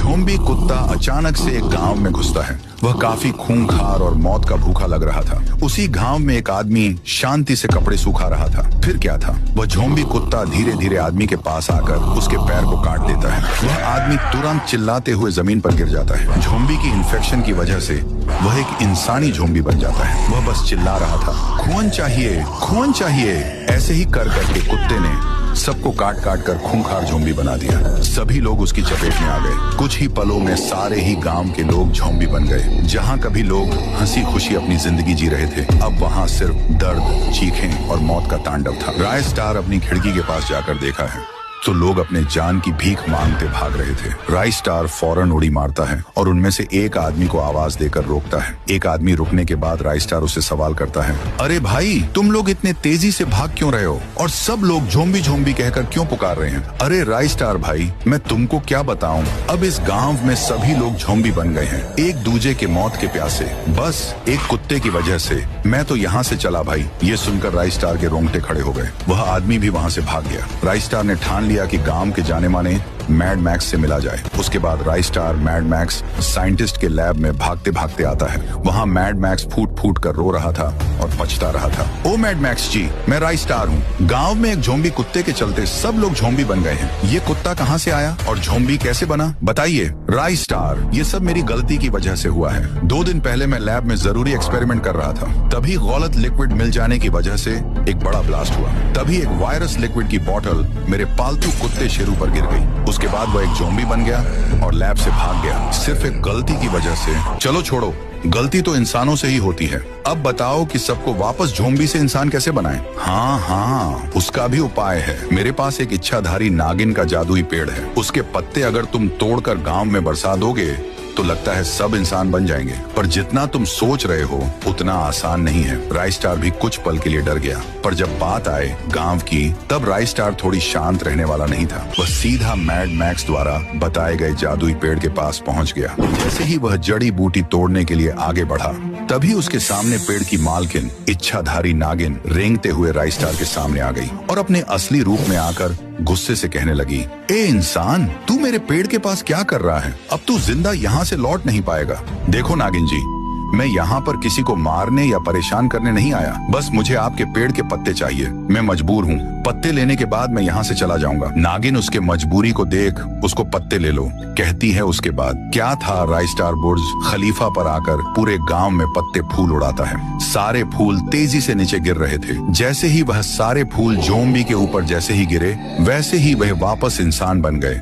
Zombie कुत्ता अचानक से एक गांव में घुसता है। वह काफी खूंखार और मौत का भूखा लग रहा था। उसी गांव में एक आदमी शांति से कपड़े सुखा रहा था। फिर क्या था, वह झोंबी कुत्ता धीरे धीरे आदमी के पास आकर उसके पैर को काट देता है। वह आदमी तुरंत चिल्लाते हुए जमीन पर गिर जाता है। झोंबी की इन्फेक्शन की वजह से वह एक इंसानी झोंबी बन जाता है। वह बस चिल्ला रहा था, खून चाहिए, खून चाहिए। ऐसे ही कर करके कुत्ते ने सबको काट काट कर खूंखार झोंबी बना दिया। सभी लोग उसकी चपेट में आ गए। कुछ ही पलों में सारे ही गांव के लोग झोंबी बन गए। जहां कभी लोग हंसी खुशी अपनी जिंदगी जी रहे थे, अब वहां सिर्फ दर्द, चीखें और मौत का तांडव था। राय स्टार अपनी खिड़की के पास जाकर देखा है तो लोग अपने जान की भीख मांगते भाग रहे थे। राय स्टार फौरन उड़ी मारता है और उनमें से एक आदमी को आवाज देकर रोकता है। एक आदमी रुकने के बाद राय स्टार उससे सवाल करता है, अरे भाई, तुम लोग इतने तेजी से भाग क्यों रहे हो और सब लोग झोंबी झोंबी कहकर क्यों पुकार रहे हैं? अरे राय स्टार भाई, मैं तुमको क्या बताऊं, अब इस गांव में सभी लोग झोंबी बन गए हैं, एक दूजे के मौत के प्यासे, बस एक कुत्ते की वजह से। मैं तो यहाँ से चला भाई। ये सुनकर राय स्टार के रोंगटे खड़े हो गए। वह आदमी भी वहाँ से भाग गया। राय स्टार ने ठान लिया कि गांव के जाने माने मैड मैक्स से मिला जाए। उसके बाद राय स्टार मैड मैक्स साइंटिस्ट के लैब में भागते भागते आता है। वहाँ मैड मैक्स फूट फूट कर रो रहा था और पछता रहा था। ओ मैड मैक्स जी, मैं राय स्टार हूँ। गांव में एक झोंबी कुत्ते के चलते सब लोग झोंबी बन गए हैं। ये कुत्ता कहाँ से आया और झोंबी कैसे बना, बताइए। राय स्टार, ये सब मेरी गलती की वजह से हुआ है। 2 दिन पहले मैं लैब में जरूरी एक्सपेरिमेंट कर रहा था, तभी गलत लिक्विड मिल जाने की वजह से एक बड़ा ब्लास्ट हुआ। तभी एक वायरस लिक्विड की बोतल मेरे पालतू कुत्ते शेरू पर गिर गई। उसके बाद वह एक ज़ॉम्बी बन गया और लैब से भाग गया, सिर्फ एक गलती की वजह से। चलो छोड़ो, गलती तो इंसानों से ही होती है। अब बताओ कि सबको वापस ज़ॉम्बी से इंसान कैसे बनाएं? हाँ, उसका भी उपाय है। मेरे पास एक इच्छाधारी नागिन का जादुई पेड़ है। उसके पत्ते अगर तुम तोड़कर गांव में बरसा दोगे तो लगता है सब इंसान बन जाएंगे। पर जितना तुम सोच रहे हो उतना आसान नहीं है। राय स्टार भी कुछ पल के लिए डर गया, पर जब बात आए गांव की, तब राय स्टार थोड़ी शांत रहने वाला नहीं था। वह सीधा मैड मैक्स द्वारा बताए गए जादुई पेड़ के पास पहुंच गया। जैसे ही वह जड़ी बूटी तोड़ने के लिए आगे बढ़ा, तभी उसके सामने पेड़ की मालकिन इच्छाधारी नागिन रेंगते हुए राय स्टार के सामने आ गई और अपने असली रूप में आकर गुस्से से कहने लगी, ए इंसान, तू मेरे पेड़ के पास क्या कर रहा है? अब तू जिंदा यहाँ से लौट नहीं पाएगा। देखो नागिन जी, मैं यहाँ पर किसी को मारने या परेशान करने नहीं आया। बस मुझे आपके पेड़ के पत्ते चाहिए। मैं मजबूर हूँ। पत्ते लेने के बाद मैं यहाँ से चला जाऊंगा। नागिन उसके मजबूरी को देख उसको पत्ते ले लो कहती है। उसके बाद क्या था, राय स्टार बुर्ज खलीफा पर आकर पूरे गांव में पत्ते फूल उड़ाता है। सारे फूल तेजी से नीचे गिर रहे थे। जैसे ही वह सारे फूल ज़ॉम्बी के ऊपर जैसे ही गिरे, वैसे ही वह वापस इंसान बन गए।